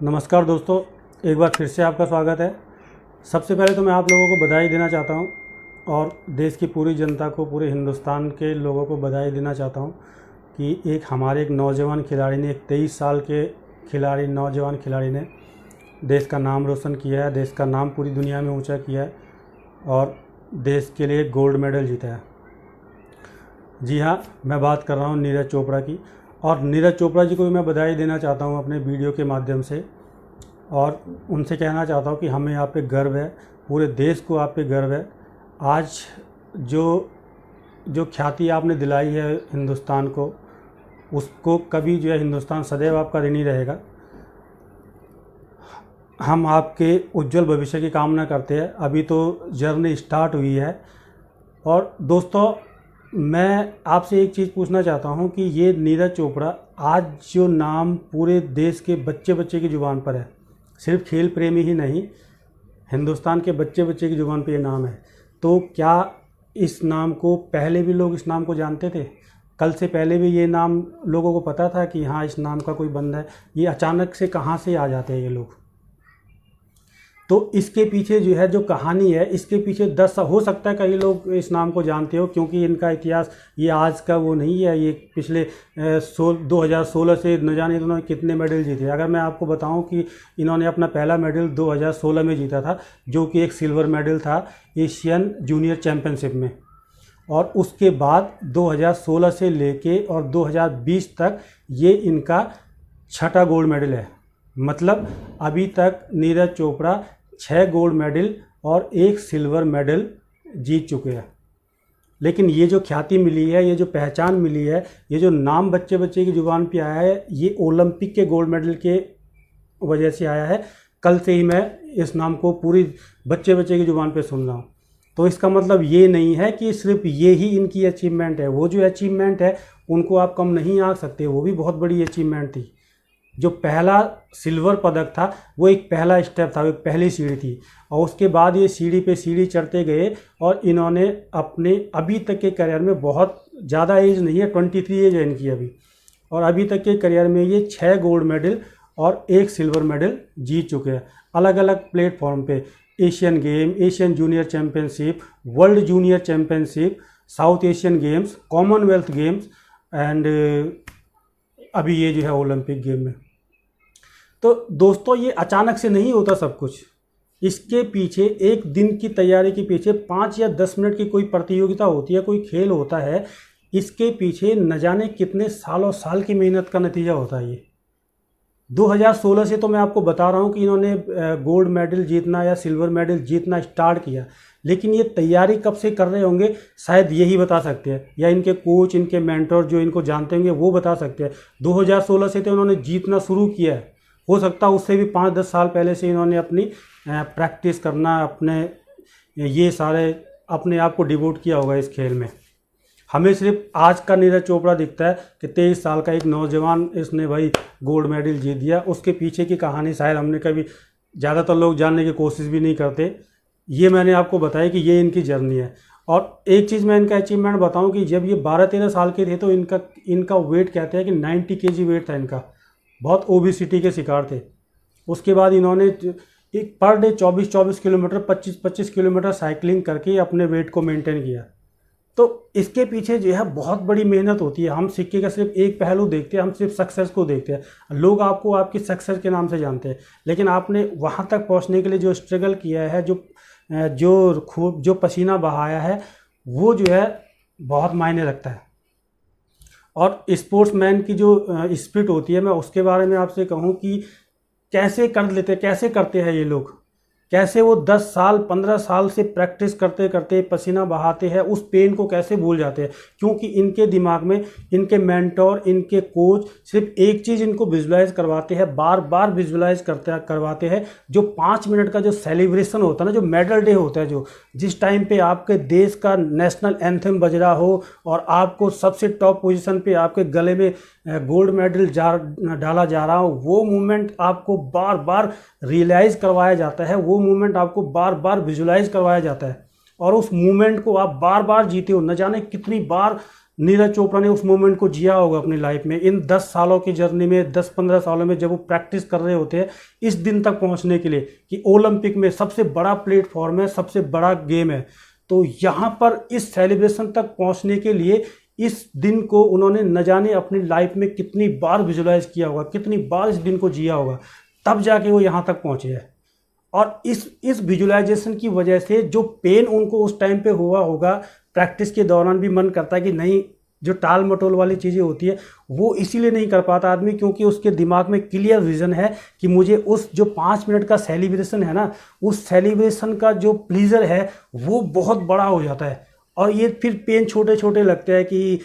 नमस्कार दोस्तों, एक बार फिर से आपका स्वागत है। सबसे पहले तो मैं आप लोगों को बधाई देना चाहता हूं और देश की पूरी जनता को, पूरे हिंदुस्तान के लोगों को बधाई देना चाहता हूं कि एक नौजवान खिलाड़ी ने, एक 23 साल के नौजवान खिलाड़ी ने देश का नाम रोशन किया है, देश का नाम पूरी दुनिया में ऊँचा किया है और देश के लिए गोल्ड मेडल जीता है। जी हाँ, मैं बात कर रहा हूँ नीरज चोपड़ा की। और नीरज चोपड़ा जी को भी मैं बधाई देना चाहता हूँ अपने वीडियो के माध्यम से, और उनसे कहना चाहता हूँ कि हमें आप पे गर्व है, पूरे देश को आप पे गर्व है। आज जो ख्याति आपने दिलाई है हिंदुस्तान को, उसको कभी जो है हिंदुस्तान सदैव आपका ऋणी रहेगा। हम आपके उज्जवल भविष्य की कामना करते हैं। अभी तो जर्नी स्टार्ट हुई है। और दोस्तों, मैं आपसे एक चीज़ पूछना चाहता हूं कि ये नीरज चोपड़ा, आज जो नाम पूरे देश के बच्चे बच्चे की ज़ुबान पर है, सिर्फ खेल प्रेमी ही नहीं, हिंदुस्तान के बच्चे बच्चे की ज़ुबान पर ये नाम है, तो क्या इस नाम को पहले भी लोग इस नाम को जानते थे? कल से पहले भी ये नाम लोगों को पता था कि हाँ, इस नाम का कोई बंदा है? ये अचानक से कहाँ से आ जाते हैं ये लोग? तो इसके पीछे जो है जो कहानी है, इसके पीछे 10 हो सकता है कई लोग इस नाम को जानते हो, क्योंकि इनका इतिहास ये आज का वो नहीं है। ये पिछले 2016 से न जाने इन्होंने कितने मेडल जीते। अगर मैं आपको बताऊं कि इन्होंने अपना पहला मेडल 2016 में जीता था, जो कि एक सिल्वर मेडल था एशियन जूनियर चैम्पियनशिप में। और उसके बाद 2016 से लेके और 2020 तक ये इनका 6ठा गोल्ड मेडल है। मतलब अभी तक नीरज चोपड़ा 6 गोल्ड मेडल और 1 सिल्वर मेडल जीत चुके हैं। लेकिन ये जो ख्याति मिली है, ये जो पहचान मिली है, ये जो नाम बच्चे बच्चे की ज़ुबान पे आया है, ये ओलंपिक के गोल्ड मेडल के वजह से आया है। कल से ही मैं इस नाम को पूरी बच्चे बच्चे की ज़ुबान पे सुन रहा हूँ। तो इसका मतलब ये नहीं है कि सिर्फ ये ही इनकी अचीवमेंट है। वो जो अचीवमेंट है उनको आप कम नहीं आंक सकते, वो भी बहुत बड़ी अचीवमेंट थी। जो पहला सिल्वर पदक था वो एक पहला स्टेप था, वो एक पहली सीढ़ी थी। और उसके बाद ये सीढ़ी पे सीढ़ी चढ़ते गए और इन्होंने अपने अभी तक के करियर में, बहुत ज़्यादा एज नहीं है, 23 एज है इनकी अभी, और अभी तक के करियर में ये 6 गोल्ड मेडल और 1 सिल्वर मेडल जीत चुके हैं अलग अलग प्लेटफॉर्म पे। Asian game, Asian junior championship, world junior championship, south Asian games, Commonwealth games and अभी ये जो है ओलंपिक गेम में। तो दोस्तों, ये अचानक से नहीं होता सब कुछ। इसके पीछे एक दिन की तैयारी के पीछे 5 या 10 मिनट की कोई प्रतियोगिता होती है, कोई खेल होता है, इसके पीछे न जाने कितने सालों साल की मेहनत का नतीजा होता है। ये 2016 से तो मैं आपको बता रहा हूँ कि इन्होंने गोल्ड मेडल जीतना या सिल्वर मेडल जीतना स्टार्ट किया, लेकिन ये तैयारी कब से कर रहे होंगे शायद यही बता सकते हैं, या इनके कोच, इनके मेंटर जो इनको जानते होंगे वो बता सकते हैं। 2016 से तो इन्होंने जीतना शुरू किया है। हो सकता है उससे भी 5-10 साल पहले से इन्होंने अपनी प्रैक्टिस करना, अपने ये सारे अपने आप को डिवोट किया होगा इस खेल में। हमें सिर्फ आज का नीरज चोपड़ा दिखता है कि 23 साल का एक नौजवान, इसने भाई गोल्ड मेडल जीत दिया। उसके पीछे की कहानी शायद हमने कभी, ज़्यादातर लोग जानने की कोशिश भी नहीं करते। ये मैंने आपको बताया कि ये इनकी जर्नी है। और एक चीज़ मैं इनका अचीवमेंट बताऊं कि जब ये 12-13 साल के थे तो इनका वेट कहते हैं कि 90 kg वेट था इनका। बहुत ओबेसिटी के शिकार थे। उसके बाद इन्होंने एक per day 24-24 kilometre, 25-25 kilometre cycling करके अपने वेट को मेंटेन किया। तो इसके पीछे जो है बहुत बड़ी मेहनत होती है। हम सिक्के का सिर्फ एक पहलू देखते हैं, हम सिर्फ सक्सेस को देखते हैं। लोग आपको आपकी सक्सेस के नाम से जानते हैं, लेकिन आपने वहाँ तक पहुँचने के लिए जो स्ट्रगल किया है, जो पसीना बहाया है, वो जो है बहुत मायने रखता है। और स्पोर्ट्समैन की जो स्पिरिट होती है, मैं उसके बारे में आपसे कहूँ कि कैसे करते हैं ये लोग, कैसे वो 10 साल 15 साल से प्रैक्टिस करते करते पसीना बहाते हैं, उस पेन को कैसे भूल जाते हैं। क्योंकि इनके दिमाग में इनके मेंटोर, इनके कोच सिर्फ एक चीज़ इनको विजुलाइज करवाते हैं, बार बार विजुलाइज करवाते हैं। जो 5 मिनट का जो सेलिब्रेशन होता है ना, जो मेडल डे होता है, जो जिस टाइम पे आपके देश का नेशनल एंथम बज रहा हो और आपको सबसे टॉप पोजीशन पे आपके गले में गोल्ड मेडल डाला जा रहा हो, वो मोमेंट आपको बार बार रियलाइज़ करवाया जाता है, वो मोमेंट आपको बार बार विजुलाइज करवाया जाता है। और उस मोमेंट को आप बार बार जीते हो, न जाने कितनी बार नीरज चोपड़ा ने उस मोमेंट को जिया होगा अपनी लाइफ में। इन 10 सालों की जर्नी में, 10-15 सालों में जब वो प्रैक्टिस कर रहे होते हैं इस दिन तक पहुंचने के लिए कि ओलंपिक में सबसे बड़ा प्लेटफॉर्म है, सबसे बड़ा गेम है, तो यहाँ पर इस सेलिब्रेशन तक पहुंचने के लिए इस दिन को उन्होंने न जाने अपनी लाइफ में कितनी बार विजुलाइज किया होगा, कितनी बार इस दिन को जिया होगा, तब जाके वो यहाँ तक पहुँचे हैं। और इस विजुलाइजेशन की वजह से जो पेन उनको उस टाइम पे हुआ होगा, प्रैक्टिस के दौरान भी मन करता है कि नहीं, जो टाल मटोल वाली चीज़ें होती है वो इसीलिए नहीं कर पाता आदमी क्योंकि उसके दिमाग में क्लियर विजन है कि मुझे उस जो 5 मिनट का सेलिब्रेशन है ना, उस सेलिब्रेशन का जो प्लीजर है वो बहुत बड़ा हो जाता है। और ये फिर पेन छोटे छोटे लगते हैं कि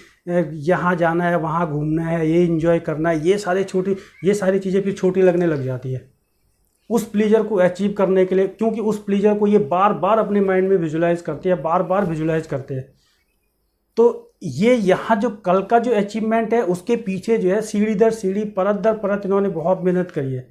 यहाँ जाना है, वहाँ घूमना है, ये इंजॉय करना है, ये सारी चीज़ें फिर छोटी लगने लग जाती है उस प्लीजर को अचीव करने के लिए, क्योंकि उस प्लीजर को ये बार बार अपने माइंड में विजुलाइज करते हैं, बार बार विजुलाइज करते हैं। तो ये यहाँ जो कल का जो अचीवमेंट है उसके पीछे जो है सीढ़ी दर सीढ़ी, परत दर परत इन्होंने बहुत मेहनत करी है,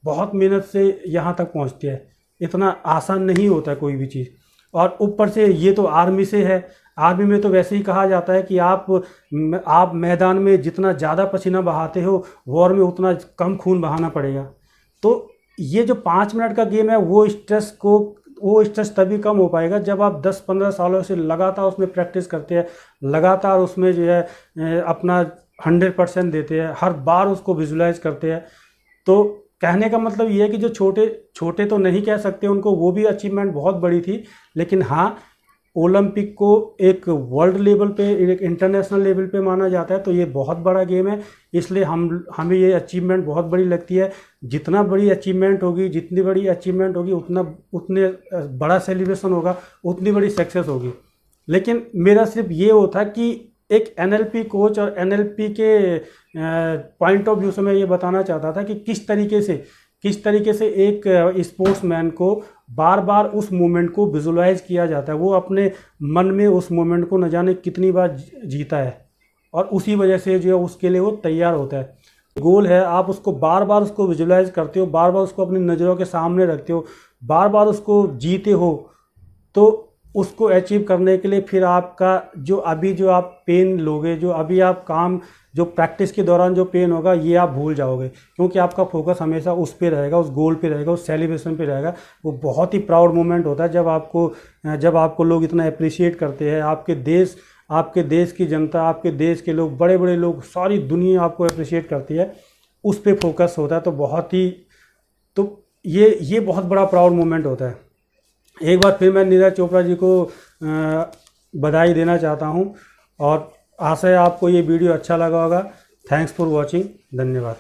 बहुत मेहनत से यहाँ तक पहुँचते हैं। इतना आसान नहीं होता कोई भी चीज़। और ऊपर से ये तो आर्मी से है, आर्मी में तो वैसे ही कहा जाता है कि आप मैदान में जितना ज़्यादा पसीना बहाते हो, वॉर में उतना कम खून बहाना पड़ेगा। तो ये जो 5 मिनट का गेम है वो स्ट्रेस तभी कम हो पाएगा जब आप 10-15 सालों से लगातार उसमें प्रैक्टिस करते हैं, लगातार उसमें जो है अपना 100% देते हैं, हर बार उसको विजुलाइज करते हैं। तो कहने का मतलब ये है कि जो छोटे तो नहीं कह सकते उनको, वो भी अचीवमेंट बहुत बड़ी थी, लेकिन हाँ, ओलंपिक को एक वर्ल्ड लेवल पे, एक इंटरनेशनल लेवल पे माना जाता है, तो ये बहुत बड़ा गेम है, इसलिए हमें ये अचीवमेंट बहुत बड़ी लगती है। जितना बड़ी अचीवमेंट होगी, जितनी बड़ी अचीवमेंट होगी उतने बड़ा सेलिब्रेशन होगा, उतनी बड़ी सक्सेस होगी। लेकिन मेरा सिर्फ ये होता कि एक एनएलपी कोच और एनएलपी के पॉइंट ऑफ व्यू से मैं ये बताना चाहता था कि किस तरीके से एक स्पोर्ट्समैन को बार बार उस मोमेंट को विजुलाइज किया जाता है, वो अपने मन में उस मोमेंट को न जाने कितनी बार जीता है और उसी वजह से जो है उसके लिए वो तैयार होता है। गोल है, आप उसको बार बार उसको विजुलाइज करते हो, बार बार उसको अपनी नज़रों के सामने रखते हो, बार बार उसको जीते हो, तो उसको अचीव करने के लिए फिर आपका जो आप पेन लोगे, जो प्रैक्टिस के दौरान जो पेन होगा ये आप भूल जाओगे, क्योंकि आपका फोकस हमेशा उस पे रहेगा, उस गोल पे रहेगा, उस सेलिब्रेशन पे रहेगा। वो बहुत ही प्राउड मोमेंट होता है जब आपको लोग इतना अप्रिशिएट करते हैं, आपके देश की जनता, आपके देश के लोग, बड़े बड़े लोग, सारी दुनिया आपको अप्रिशिएट करती है, उस पर फोकस होता है। तो ये बहुत बड़ा प्राउड मोमेंट होता है। एक बार फिर मैं नीरज चोपड़ा जी को बधाई देना चाहता हूं और आशा है आपको ये वीडियो अच्छा लगा होगा। थैंक्स फॉर वॉचिंग, धन्यवाद।